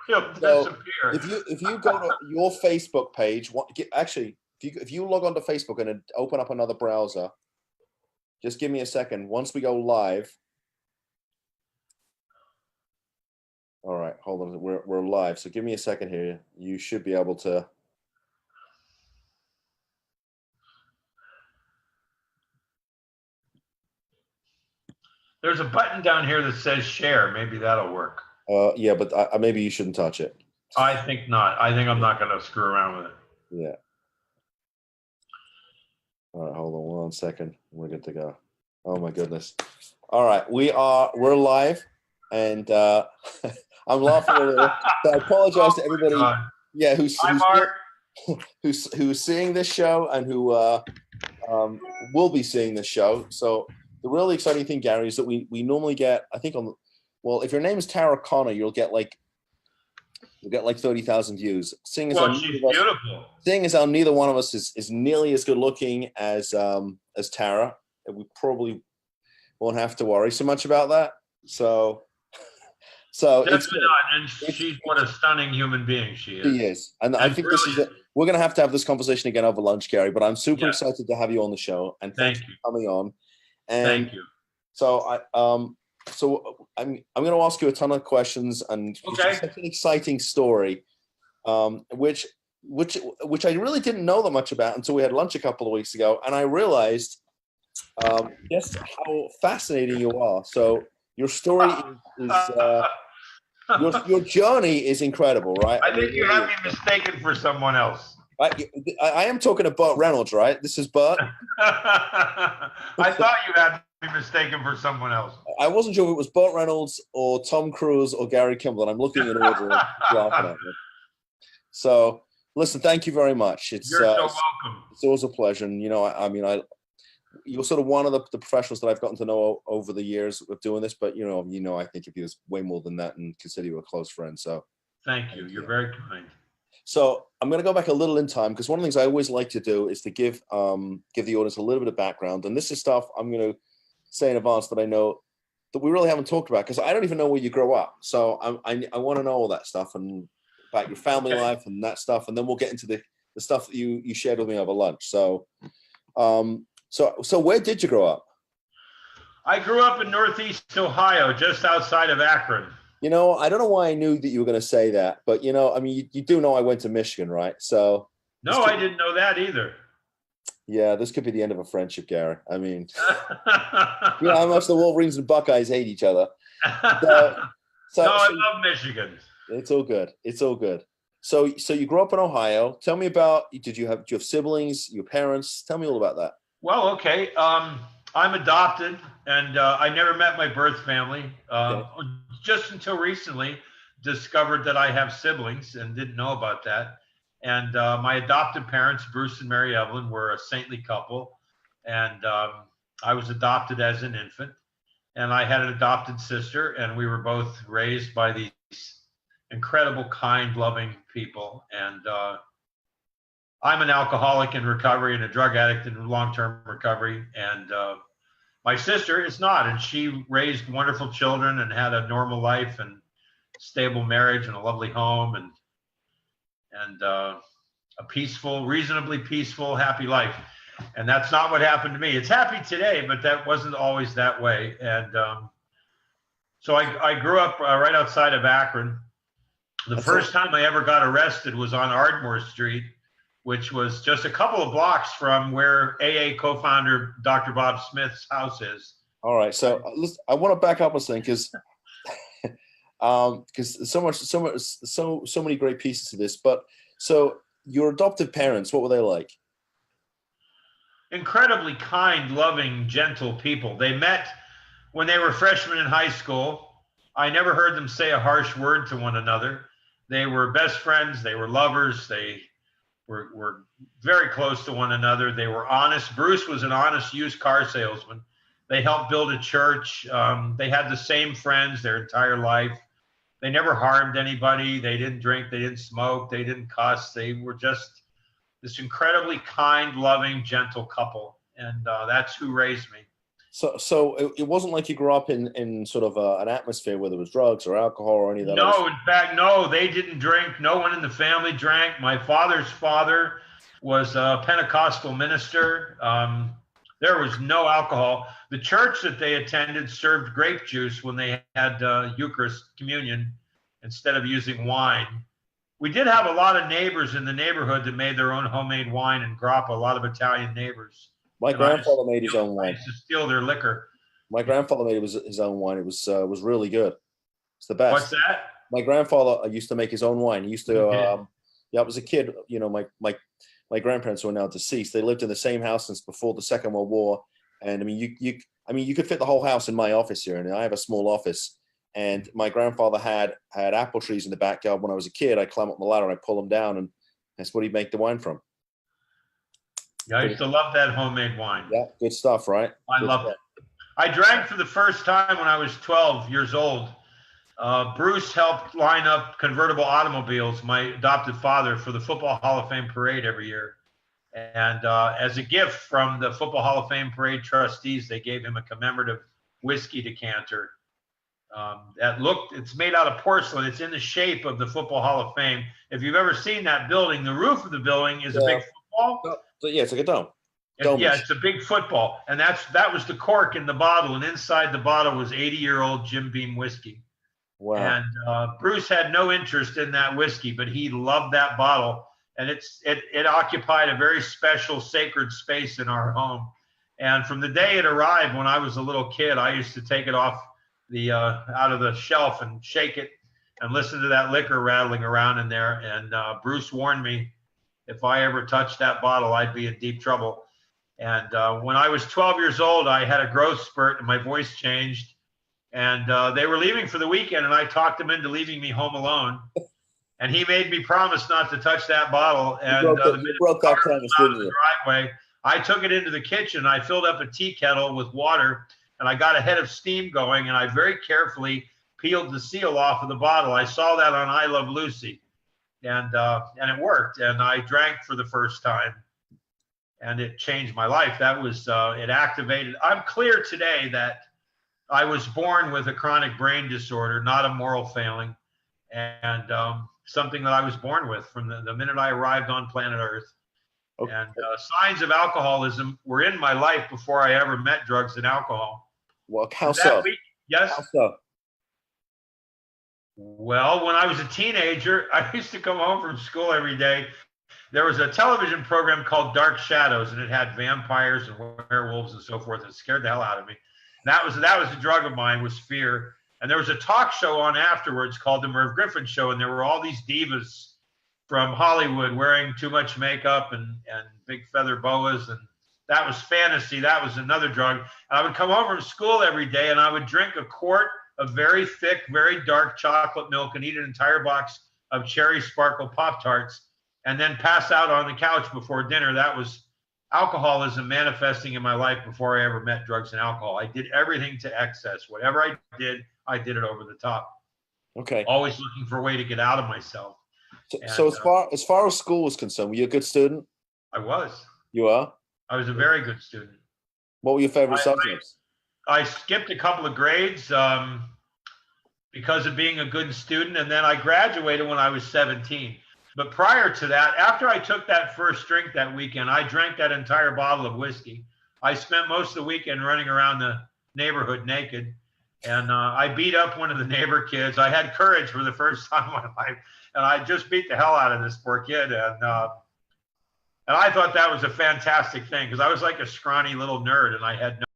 He'll So disappear. if you go to your Facebook page, actually, if you log on to Facebook and open up another browser, just give me a second. Once we go live. All right, hold on. We're live. So give me a second here. You should be able to. There's a button down here that says share. Maybe that'll work. Yeah, but maybe you shouldn't touch it. I think not. I think I'm not going to screw around with it. Yeah. All right, hold on one second. We're good to go. Oh my goodness. All right, we're live, and I'm laughing a little. So I apologize to everybody. God. Yeah, who's seeing this show and who will be seeing this show. So the really exciting thing, Gary, is that we normally get, I think if your name is Tara Connor, you'll get like 30,000 views. She's beautiful. Seeing as how neither one of us is nearly as good looking as Tara, we probably won't have to worry so much about that. So definitely not. And she's what a stunning human being she is. She is, and I think brilliant. This is it. We're going to have this conversation again over lunch, Gary. But I'm super excited to have you on the show, and thank you for coming on. And thank you. So I'm going to ask you a ton of questions, and it's such an exciting story, which I really didn't know that much about until we had lunch a couple of weeks ago, and I realized just how fascinating you are. So your story is your journey is incredible, right? I think you have me mistaken for someone else. I am talking to Burt Reynolds, right? This is Burt. I thought you had me mistaken for someone else. I wasn't sure if it was Burt Reynolds or Tom Cruise or Gary Kimble, and I'm looking in order. Laughing at me. So, listen, thank you very much. You're so welcome. It's always a pleasure. And, you're sort of one of the professionals that I've gotten to know over the years of doing this, but, I think of you as way more than that and consider you a close friend. So thank you. You're very kind. So I'm going to go back a little in time, because one of the things I always like to do is to give the audience a little bit of background. And this is stuff I'm going to say in advance that I know that we really haven't talked about, because I don't even know where you grew up. So I want to know all that stuff and about your family life and that stuff. And then we'll get into the stuff that you shared with me over lunch. So where did you grow up? I grew up in Northeast Ohio, just outside of Akron. I don't know why I knew that you were going to say that, but you do know I went to Michigan, right? So no, I didn't know that either. Yeah, this could be the end of a friendship, Gary. I mean, how much the Wolverines and Buckeyes hate each other. I love Michigan. It's all good. It's all good. So you grew up in Ohio. Tell me about, do you have siblings, your parents? Tell me all about that. Well, okay. I'm adopted, and I never met my birth family. Just until recently, discovered that I have siblings and didn't know about that. And my adopted parents, Bruce and Mary Evelyn, were a saintly couple. And I was adopted as an infant. And I had an adopted sister, and we were both raised by these incredible, kind, loving people. And I'm an alcoholic in recovery and a drug addict in long-term recovery. And my sister is not, and she raised wonderful children and had a normal life and stable marriage and a lovely home and a peaceful, reasonably peaceful, happy life. And that's not what happened to me. It's happy today, but that wasn't always that way. And so I grew up right outside of Akron. The first time I ever got arrested was on Ardmore Street, which was just a couple of blocks from where AA co-founder Dr. Bob Smith's house is. All right, so listen, I want to back up a second because so many great pieces to this. But so your adoptive parents, what were they like? Incredibly kind, loving, gentle people. They met when they were freshmen in high school. I never heard them say a harsh word to one another. They were best friends. They were lovers. They were very close to one another. They were honest. Bruce was an honest used car salesman. They helped build a church. They had the same friends their entire life. They never harmed anybody. They didn't drink. They didn't smoke. They didn't cuss. They were just this incredibly kind, loving, gentle couple. And that's who raised me. So it wasn't like you grew up in sort of an atmosphere where there was drugs or alcohol or any of that. No, in fact, no, they didn't drink. No one in the family drank. My father's father was a Pentecostal minister. There was no alcohol. The church that they attended served grape juice when they had Eucharist communion instead of using wine. We did have a lot of neighbors in the neighborhood that made their own homemade wine and grappa, a lot of Italian neighbors. My grandfather made his own wine. I used to steal their liquor. My grandfather made his own wine. It was really good. It's the best. What's that? My grandfather used to make his own wine. He used to, yeah, I was a kid, you know, my grandparents who are now deceased. They lived in the same house since before the Second World War. And I mean, you could fit the whole house in my office here. And I have a small office. And my grandfather had apple trees in the backyard when I was a kid. I'd climb up the ladder and I'd pull them down, and that's what he'd make the wine from. Yeah, I used to love that homemade wine. Yeah, good stuff, right? I love it. I drank for the first time when I was 12 years old. Bruce helped line up convertible automobiles, my adopted father, for the Football Hall of Fame parade every year. And as a gift from the Football Hall of Fame parade trustees, they gave him a commemorative whiskey decanter. It's made out of porcelain. It's in the shape of the Football Hall of Fame. If you've ever seen that building, the roof of the building is a big football. So, yeah, it's like a dome. Yeah, it's a big football. And that was the cork in the bottle. And inside the bottle was 80-year-old Jim Beam whiskey. Wow. And Bruce had no interest in that whiskey, but he loved that bottle. And it occupied a very special sacred space in our home. And from the day it arrived, when I was a little kid, I used to take it off out of the shelf and shake it and listen to that liquor rattling around in there. And Bruce warned me if I ever touched that bottle, I'd be in deep trouble. And when I was 12 years old, I had a growth spurt and my voice changed. And they were leaving for the weekend, and I talked him into leaving me home alone. And he made me promise not to touch that bottle. And you broke that promise, didn't you? Driveway, I took it into the kitchen. I filled up a tea kettle with water, and I got a head of steam going, and I very carefully peeled the seal off of the bottle. I saw that on I Love Lucy, and it worked. And I drank for the first time, and it changed my life. That was it activated. I'm clear today that I was born with a chronic brain disorder, not a moral failing, and something that I was born with from the minute I arrived on planet Earth. Okay. And signs of alcoholism were in my life before I ever met drugs and alcohol. Well, how so? Yes. How so? Well, when I was a teenager, I used to come home from school every day. There was a television program called Dark Shadows, and it had vampires and werewolves and so forth. It scared the hell out of me. That was the drug of mine, was fear. And there was a talk show on afterwards called The Merv Griffin Show, and there were all these divas from Hollywood wearing too much makeup and big feather boas, and that was fantasy. That was another drug. And I would come home from school every day, and I would drink a quart of very thick, very dark chocolate milk and eat an entire box of Cherry Sparkle Pop-Tarts, and then pass out on the couch before dinner. That was alcoholism manifesting in my life before I ever met drugs and alcohol. I did everything to excess. Whatever I did it over the top. Okay. Always looking for a way to get out of myself. So as far as school was concerned, were you a good student? I was. You are? I was a very good student. What were your favorite subjects? I skipped a couple of grades because of being a good student, and then I graduated when I was 17. But prior to that, after I took that first drink that weekend, I drank that entire bottle of whiskey. I spent most of the weekend running around the neighborhood naked, and I beat up one of the neighbor kids. I had courage for the first time in my life, and I just beat the hell out of this poor kid. And I thought that was a fantastic thing, because I was like a scrawny little nerd, and I had no